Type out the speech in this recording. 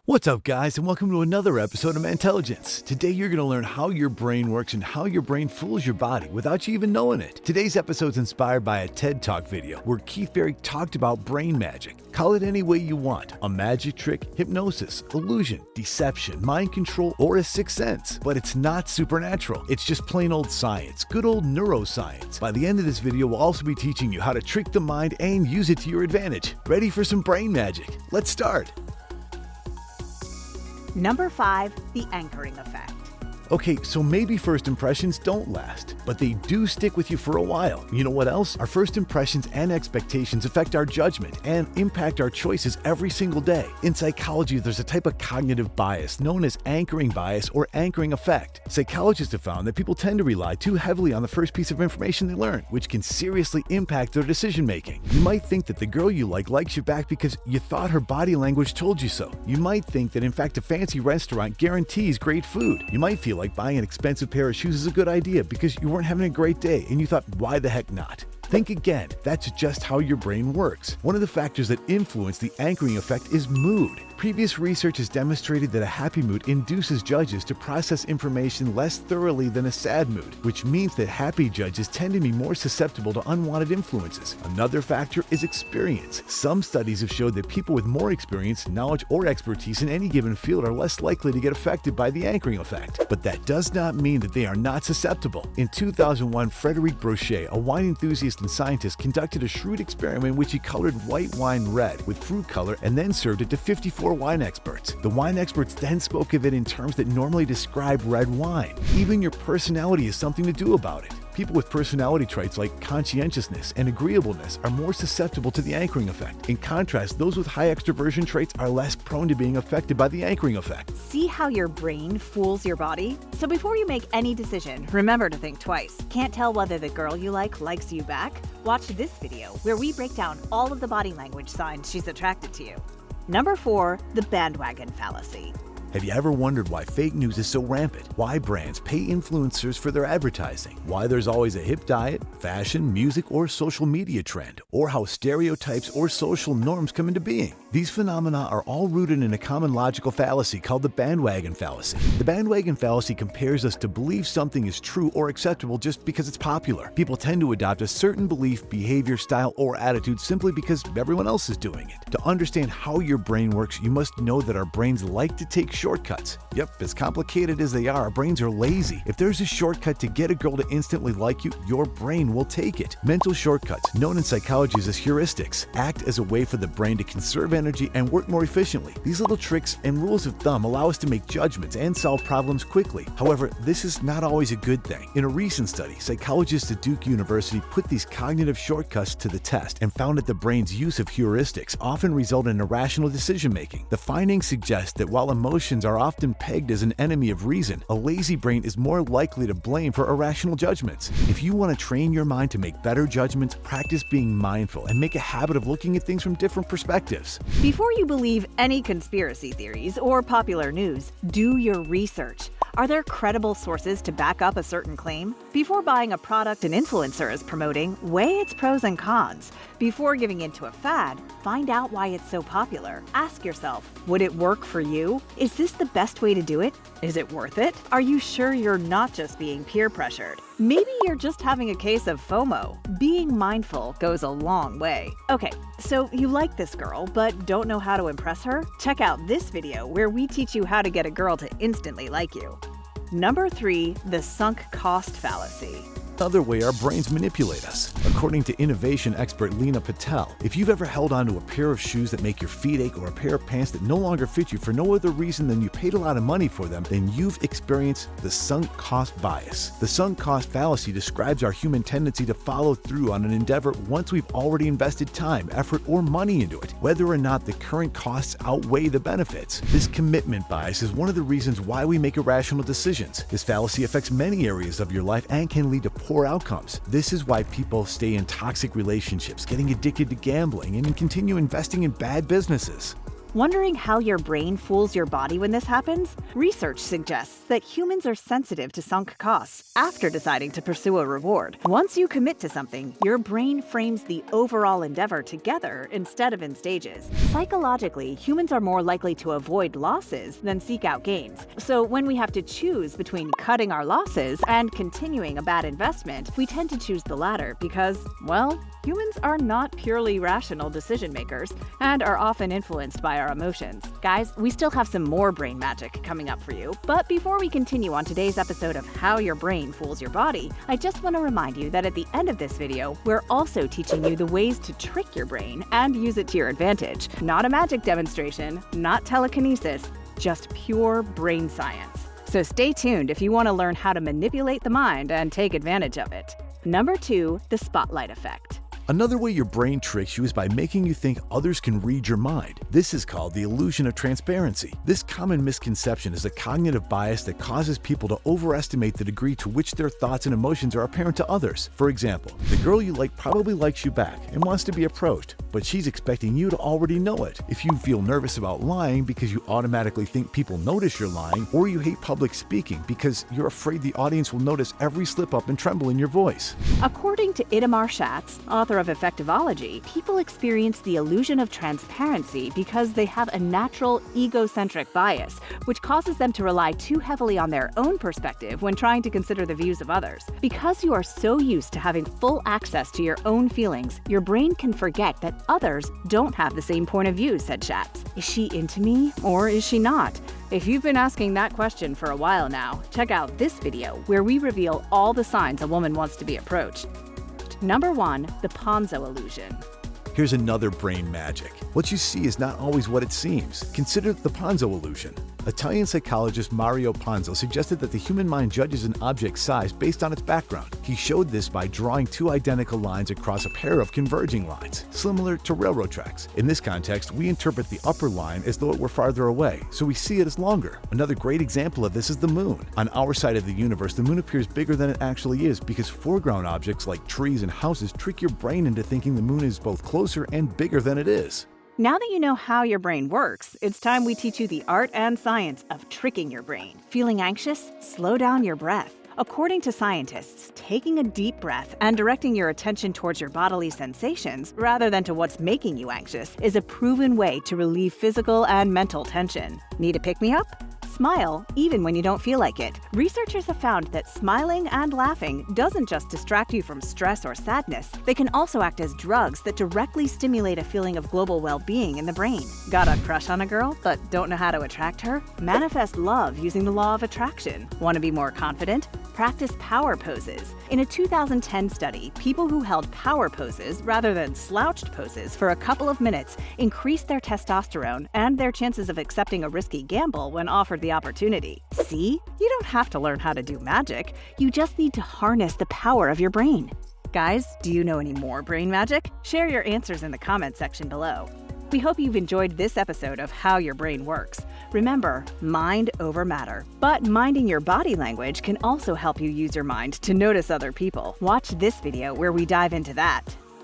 What's up, guys, and welcome to another episode of Intelligence. Today you're going to learn how your brain works and how your brain fools your body without you even knowing it. Today's episode is inspired by a TED Talk video where Keith Berry talked about brain magic. Call it any way you want: a magic trick, hypnosis, illusion, deception, mind control, or a sixth sense. But it's not supernatural. It's just plain old science, good old neuroscience. By the end of this video, we'll also be teaching you how to trick the mind and use it to your advantage. Ready for some brain magic? Let's start. Number 5, the anchoring effect. Okay, so maybe first impressions don't last, but they do stick with you for a while. You know what else? Our first impressions and expectations affect our judgment and impact our choices every single day. In psychology, there's a type of cognitive bias known as anchoring bias or anchoring effect. Psychologists have found that people tend to rely too heavily on the first piece of information they learn, which can seriously impact their decision making. You might think that the girl you like likes you back because you thought her body language told you so. You might think that in fact a fancy restaurant guarantees great food. You might feel like buying an expensive pair of shoes is a good idea because you weren't having a great day and you thought, why the heck not? Think again. That's just how your brain works. One of the factors that influence the anchoring effect is mood. Previous research has demonstrated that a happy mood induces judges to process information less thoroughly than a sad mood, which means that happy judges tend to be more susceptible to unwanted influences. Another factor is experience. Some studies have showed that people with more experience, knowledge, or expertise in any given field are less likely to get affected by the anchoring effect. But that does not mean that they are not susceptible. In 2001, Frederic Brochet, a wine enthusiast and scientist, conducted a shrewd experiment in which he colored white wine red with fruit color and then served it to 54 wine experts. The wine experts then spoke of it in terms that normally describe red wine. Even your personality has something to do about it. People with personality traits like conscientiousness and agreeableness are more susceptible to the anchoring effect. In contrast, those with high extroversion traits are less prone to being affected by the anchoring effect. See how your brain fools your body? So before you make any decision, remember to think twice. Can't tell whether the girl you like likes you back? Watch this video where we break down all of the body language signs she's attracted to you. Number 4, the bandwagon fallacy. Have you ever wondered why fake news is so rampant? Why brands pay influencers for their advertising? Why there's always a hip diet, fashion, music, or social media trend? Or how stereotypes or social norms come into being? These phenomena are all rooted in a common logical fallacy called the bandwagon fallacy. The bandwagon fallacy compares us to believe something is true or acceptable just because it's popular. People tend to adopt a certain belief, behavior, style, or attitude simply because everyone else is doing it. To understand how your brain works, you must know that our brains like to take shortcuts. Yep, as complicated as they are, our brains are lazy. If there's a shortcut to get a girl to instantly like you, your brain will take it. Mental shortcuts, known in psychology as heuristics, act as a way for the brain to conserve energy and work more efficiently. These little tricks and rules of thumb allow us to make judgments and solve problems quickly. However, this is not always a good thing. In a recent study, psychologists at Duke University put these cognitive shortcuts to the test and found that the brain's use of heuristics often result in irrational decision-making. The findings suggest that while emotions are often pegged as an enemy of reason, a lazy brain is more likely to blame for irrational judgments. If you want to train your mind to make better judgments, practice being mindful and make a habit of looking at things from different perspectives. Before you believe any conspiracy theories or popular news, do your research. Are there credible sources to back up a certain claim? Before buying a product an influencer is promoting, weigh its pros and cons. Before giving into a fad, find out why it's so popular. Ask yourself, would it work for you? Is this the best way to do it? Is it worth it? Are you sure you're not just being peer pressured? Maybe you're just having a case of FOMO. Being mindful goes a long way. Okay, so you like this girl but don't know how to impress her? Check out this video where we teach you how to get a girl to instantly like you. Number 3, the sunk cost fallacy. Another way our brains manipulate us. According to innovation expert Lena Patel, if you've ever held onto a pair of shoes that make your feet ache or a pair of pants that no longer fit you for no other reason than you paid a lot of money for them, then you've experienced the sunk cost bias. The sunk cost fallacy describes our human tendency to follow through on an endeavor once we've already invested time, effort, or money into it, whether or not the current costs outweigh the benefits. This commitment bias is one of the reasons why we make irrational decisions. This fallacy affects many areas of your life and can lead to poor outcomes. This is why people stay in toxic relationships, getting addicted to gambling, and continue investing in bad businesses. Wondering how your brain fools your body when this happens? Research suggests that humans are sensitive to sunk costs after deciding to pursue a reward. Once you commit to something, your brain frames the overall endeavor together instead of in stages. Psychologically, humans are more likely to avoid losses than seek out gains. So when we have to choose between cutting our losses and continuing a bad investment, we tend to choose the latter because, well, humans are not purely rational decision makers and are often influenced by our emotions. Guys, we still have some more brain magic coming up for you, but before we continue on today's episode of How Your Brain Fools Your Body, I just want to remind you that at the end of this video, we're also teaching you the ways to trick your brain and use it to your advantage. Not a magic demonstration, not telekinesis, just pure brain science. So stay tuned if you want to learn how to manipulate the mind and take advantage of it. Number 2, the spotlight effect. Another way your brain tricks you is by making you think others can read your mind. This is called the illusion of transparency. This common misconception is a cognitive bias that causes people to overestimate the degree to which their thoughts and emotions are apparent to others. For example, the girl you like probably likes you back and wants to be approached, but she's expecting you to already know it. If you feel nervous about lying because you automatically think people notice you're lying, or you hate public speaking because you're afraid the audience will notice every slip-up and tremble in your voice. According to Itamar Schatz, author of Effectivology, people experience the illusion of transparency because they have a natural egocentric bias, which causes them to rely too heavily on their own perspective when trying to consider the views of others. Because you are so used to having full access to your own feelings, your brain can forget that others don't have the same point of view, said Schatz. Is she into me or is she not? If you've been asking that question for a while now, check out this video where we reveal all the signs a woman wants to be approached. Number 1, the Ponzo Illusion. Here's another brain magic. What you see is not always what it seems. Consider the Ponzo illusion. Italian psychologist Mario Ponzo suggested that the human mind judges an object's size based on its background. He showed this by drawing two identical lines across a pair of converging lines, similar to railroad tracks. In this context, we interpret the upper line as though it were farther away, so we see it as longer. Another great example of this is the moon. On our side of the universe, the moon appears bigger than it actually is because foreground objects like trees and houses trick your brain into thinking the moon is both closer and bigger than it is. Now that you know how your brain works, it's time we teach you the art and science of tricking your brain. Feeling anxious? Slow down your breath. According to scientists, taking a deep breath and directing your attention towards your bodily sensations rather than to what's making you anxious is a proven way to relieve physical and mental tension. Need a pick-me-up? Smile, even when you don't feel like it. Researchers have found that smiling and laughing doesn't just distract you from stress or sadness, they can also act as drugs that directly stimulate a feeling of global well-being in the brain. Got a crush on a girl, but don't know how to attract her? Manifest love using the law of attraction. Want to be more confident? Practice power poses. In a 2010 study, people who held power poses rather than slouched poses for a couple of minutes increased their testosterone and their chances of accepting a risky gamble when offered the opportunity. See? You don't have to learn how to do magic. You just need to harness the power of your brain. Guys, do you know any more brain magic? Share your answers in the comment section below. We hope you've enjoyed this episode of How Your Brain Works. Remember, mind over matter. But minding your body language can also help you use your mind to notice other people. Watch this video where we dive into that.